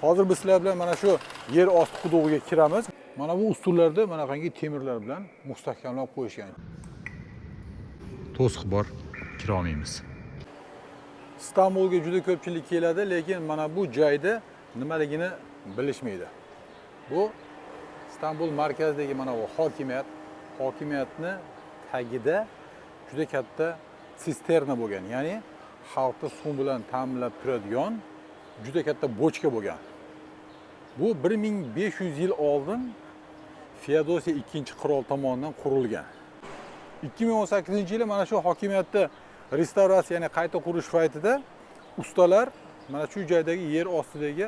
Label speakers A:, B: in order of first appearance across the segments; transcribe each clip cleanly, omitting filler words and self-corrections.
A: Hozir biz sizlar bilan mana shu yer osti qudugiga kiramiz. Mana bu ustunlarni manaqangi temirlar bilan mustahkamlab qo'yishgan. To'siq bor, kira olmaymiz. Istanbulga juda ko'pchilik keladi, lekin mana bu joyda nimaligini bilishmaydi. Bu Istanbul markazidagi mana bu hokimiyatni tagida juda katta sisterna bo'lgan. Ya'ni xalqni suv bilan ta'minlab turadigan juda katta bochka bo'lgan. Bu 1500 yil oldin Feodosiya II qirol tomonidan qurilgan. 2018-yili mana shu hokimiyatni restavratsiya, ya'ni qayta qurish paytida ustalar mana shu joydagi yer ostidagi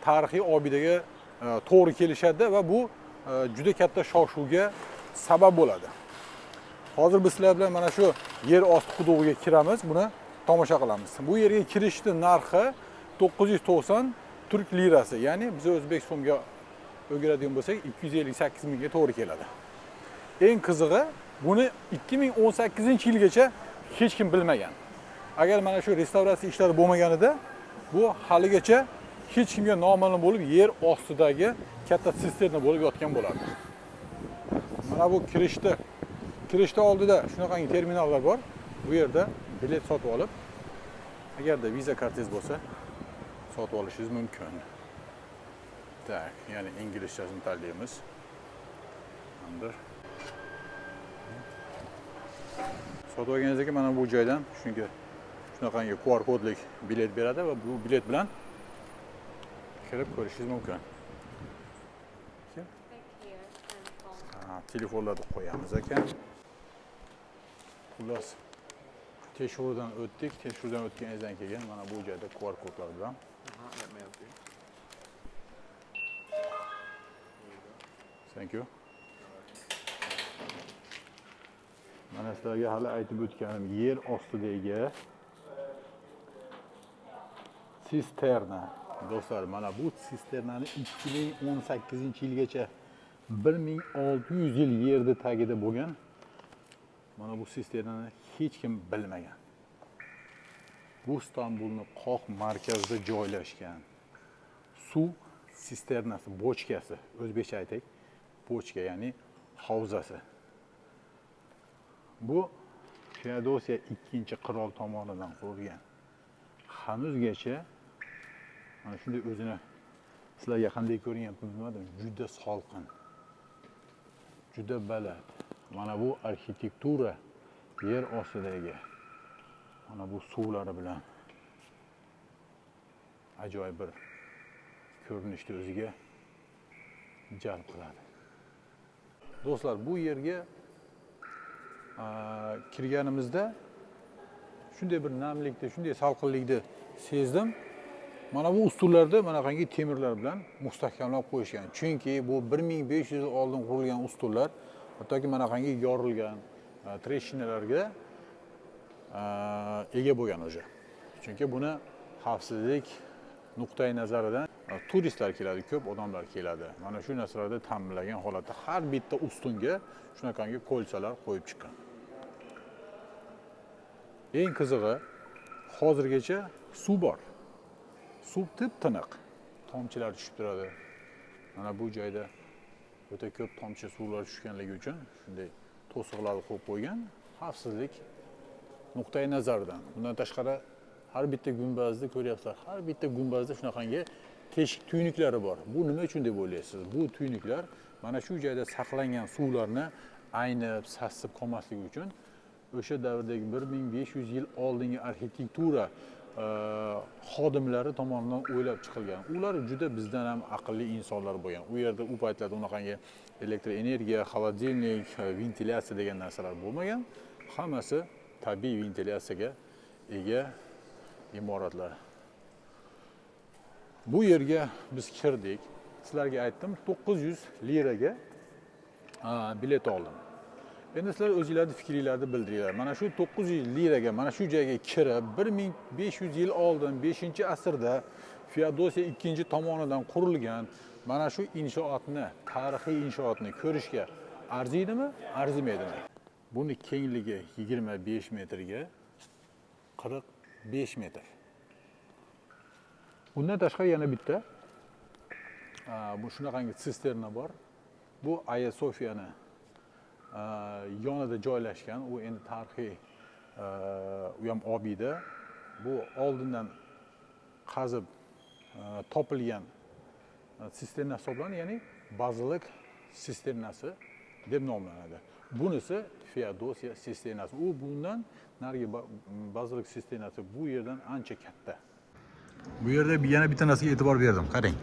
A: tarixiy obidaga to'g'ri kelishadi va bu juda katta shov-shuvga sabab bo'ladi. Hozir biz sizlar bilan mana shu yer osti qudugiga kiramiz, buni tomosha qilamiz. Bu yerga kirishning narxi 990 turk lirasi, ya'ni biz o'zbek so'mga o'giradigan bo'lsak 258 mingga to'g'ri keladi. Eng qizig'i, buni 2018-yilgacha hech kim bilmagan. Agar mana shu restavratsiya ishlari bo'lmaganida bu haligacha hech kimga noma'lum bo'lib yer ostidagi katta sisterna bo'lib yotgan bo'lardi. Mana bu kirishda oldida shunaqangi terminallar bor. Bu yerda bilet sotib olib, agarda viza kartangiz bo'lsa, sotib olishingiz mumkin. Tak, ya'ni inglizchasini tanlaymiz. Sotib olganingizdan keyin mana bu joydan shunaqangi QR kodlik bilet beradi va bu bilet bilan kirib ko'rishingiz mumkin. Telefonlarni qo'yamiz ekan. Xullas, tekshiruvdan o'tdik. Tekshiruvdan o'tganingizdan keyin mana bu joyda QR kodlar bilan Thank you. Mana sizlarga hali aytib o'tganim yer ostidagi sisterna. Do'stlar, mana bu sisternani 2018-yilgacha 1600 yil yerda tagida bo'lgan. Mana bu sisternani hech kim bilmagan. Bu Istanbulning qoq markazida joylashgan suv sisternasi, bochkasi, o'zbekcha aytaylik, bochka, ya'ni havzasi. Bu Feodosiya II qirol tomonidan qurilgan. Hanuzgacha mana shunday o'zini sizlarga qanday ko'rinyapti bilmadim, juda salqin, juda baland. Mana bu arxitektura yer ostidagi mana bu suvlari bilan ajoyib bir ko'rinishni o'ziga jalb qiladi. Do'stlar, bu yerga kirganimizda shunday bir namlikni, shunday salqinlikni sezdim. Mana bu ustunlarni manaqangi temirlar bilan mustahkamlab qo'yishgan. Chunki bu 1500 yil oldin qurilgan ustunlar, hattoki manaqangi yorilgan treshinalarga ega bo'lgan o'zi. Chunki buni xavfsizlik nuqtai nazaridan turistlar keladi, ko'p odamlar keladi. Mana shu narsalarda ta'minlagan holatda har bitta ustunga shunaqangi qo'lchalar qo'yib chiqqan. Eng qizig'i, hozirgacha suv bor. Suv tip-tiniq, tomchilar tushib turadi. Mana bu joyda o'ta ko'p tomchi suvlar tushganligi uchun shunday to'siqlar qo'yib qo'ygan, xavfsizlik nuqtai nazaridan. Bundan tashqari har bitta gumbazda ko'ryapsizlar, har bitta gumbazda shunaqangi teshik tuynuklari bor. Bu nima uchun deb o'ylaysiz? Bu tuynuklar mana shu joyda saqlangan suvlarni aynib, sassib qolmasligi uchun o'sha davrdagi 1500 yil oldingi arxitektura xodimlari tomonidan o'ylab chiqilgan. Ular juda bizdan ham aqlli insonlar bo'lgan. U yerda u paytlarda unaqangi elektr energiya, xolodilnik, ventilyatsiya degan narsalar bo'lmagan. Hammasi tabiiy ventilyatsiyaga ega imoratlar. Bu yerga biz kirdik. Sizlarga aytdim, 900 liraga bilet oldim. Endi sizlar o'zingizlarning fikringizni bildiringlar. Mana shu 900 liraga mana shu joyga kirib 1500 yil oldin 5-asrda Feodosiya II tomonidan qurilgan mana shu inshootni, tarixiy inshootni ko'rishga arziydimi, arzimaydimi? Buni kengligi 25 metrga 45 metr. Bundan tashqari yana bitta bu shunaqangi sisterna bor. Bu Aya Sofiyani yonida joylashgan. U endi tarixiy u ham obida. Bu oldindan qazib topilgan sisterna hisoblanadi, ya'ni bazilik sisternasi deb nomlanadi. Bunisi Feodosiya sisternasi. U bundan narigi bazilik sisternasi bu yerdan ancha katta. Bu yerda yana bitta narsaga e'tibor berdim. Qarang.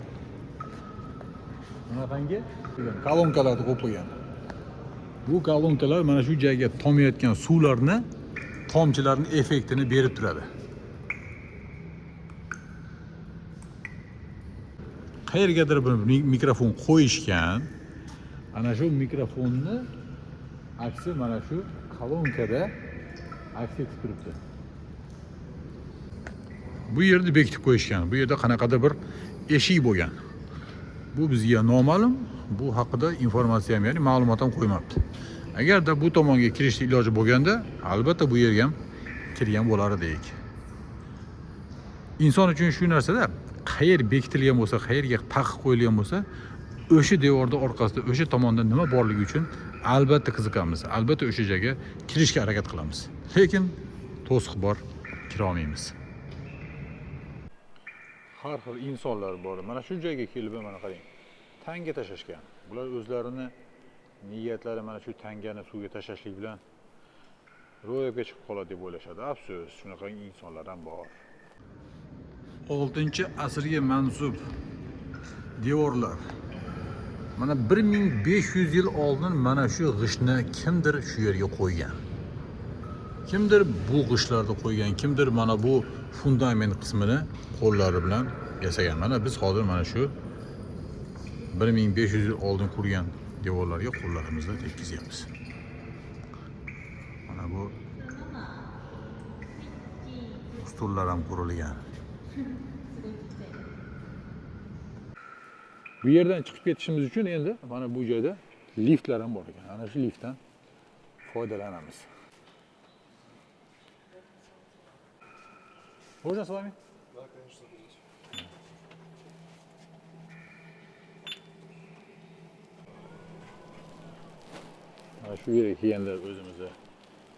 A: Bunaqangi kolonkalarni qo'yib qo'ygan. Bu kolonkalar mana shu joyga tomayotgan suvlarni, tomchilarning effektini berib turadi. Qayergadir bir mikrofon qo'yishgan. Ana shu mikrofonni aksi mana shu kolonkada aks etib turibdi. Bu yerda bekitib qo'yishgan. Bu yerda qanaqadir bir eshik bo'lgan. Bu bizga noma'lum. Bu haqida informatsiya ham, ya'ni ma'lumot ham qo'ymabdi. Agarda bu tomonga kirishning iloji bo'lganda, albatta bu yerga ham kirgan bo'lar edik. Inson uchun shu narsada qayer bekitilgan bo'lsa, qayerga taqiq qo'yilgan bo'lsa, o'sha devorning orqasida, o'sha tomonda nima borligi uchun albatta qiziqamiz. Albatta o'sha joyga kirishga harakat qilamiz. Lekin to'siq bor, kira olmaymiz. Har xil insonlar bor. Mana shu joyga kelib, mana qarang. Tanga tashashgan. Bular o'zlarini niyatlari mana shu tangani suvga tashashlik bilan ro'yobga chiqib qoladi deb o'ylashadi. Afsus, shunaqa insonlar ham bor. 6-asrga mansub devorlar. Mana 1500 yil oldin mana shu g'ishtni kimdir shu yerga qo'ygan. Kimdir bu g'ishtlarni qo'ygan, kimdir mana bu fundament qismini qo'llari bilan yasagan. Mana biz hozir mana shu 1500 yil oldin qurgan devorlarga qo'llarimizni tekkizyapmiz. Mana bu stullar ham qurilgan. Bu yerdan chiqib ketishimiz uchun endi mana bu joyda liftlar ham bor ekan. Ana shu liftdan foydalanamiz. Можно с вами?
B: Да, конечно, будете.
A: Mana shu yerga kelganda o'zimizni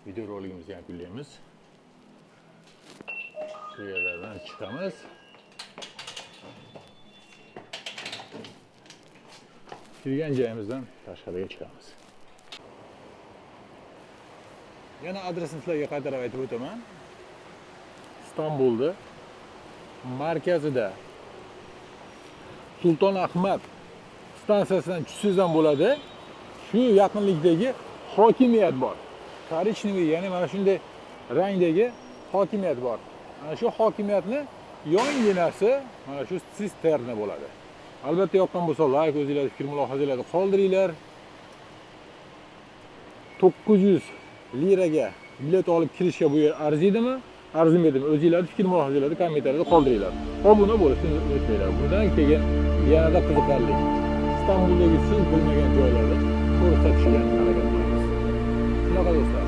A: videorolikimizni yakunlaymiz. Shu yerlardan chiqamiz. Kirgan joyimizdan tashqariga chiqamiz. Yana adresini sizlarga qaytarib aytib o'taman. İstanbul'da markazida Sulton Ahmad stansiyasidan tushsangiz ham bo'ladi. Shu yaqinlikdagi hokimiyat bor. Korичневый, ya'ni mana shunday rangdagi hokimiyat bor. Mana shu hokimiyatni yonginasi mana shu sisterna bo'ladi. Albatta yoqqan bo'lsa like, o'zingizlar fikr mulohazalarni qoldiringlar. 900 liraga bilet olib kirishga bu yer arziydimi? Arzimaydimi? O'zingizlarning fikr mulohazalarni kommentariyada qoldiringlar. Obuna bo'lishni unutmanglar. Bundan keyin yanada qiziqarli İstanbul'dagi siz bilmagan joylarni ko'rsatishga harakat qilamiz. Shunaqa do'stlar.